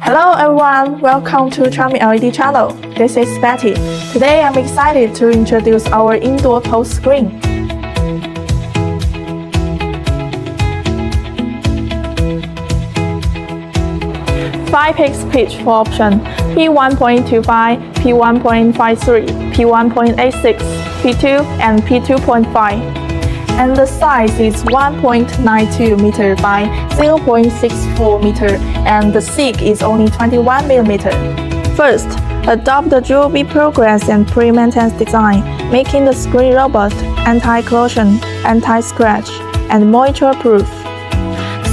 Hello everyone, welcome to CharmingLED channel. This is Betty. Today I'm excited to introduce our indoor post screen. Five pixel pitch for option P1.25, P1.53, P1.86, P2 and P2.5. And the size is 1.92 meter by 0.64 meter and the SIG is only 21 millimeter. First, adopt the GOB progress and pre-maintenance design, making the screen robust, anti-corrosion, anti-scratch, and moisture-proof.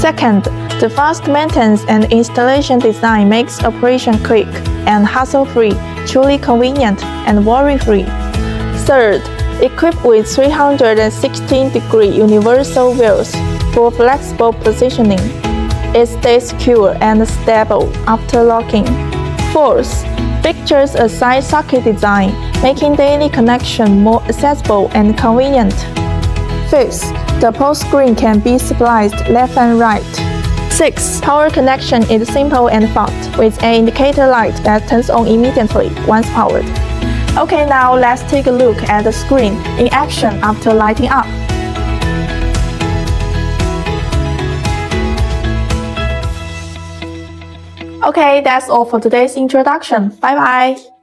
Second, the fast maintenance and installation design makes operation quick and hassle-free, truly convenient and worry-free. Third, equipped with 316-degree universal wheels for flexible positioning. It stays secure and stable after locking. Fourth, features a side socket design, making daily connection more accessible and convenient. Fifth, the post screen can be spliced left and right. Sixth, power connection is simple and fast, with an indicator light that turns on immediately once powered. Okay, now let's take a look at the screen in action after lighting up. Okay, that's all for today's introduction. Bye bye!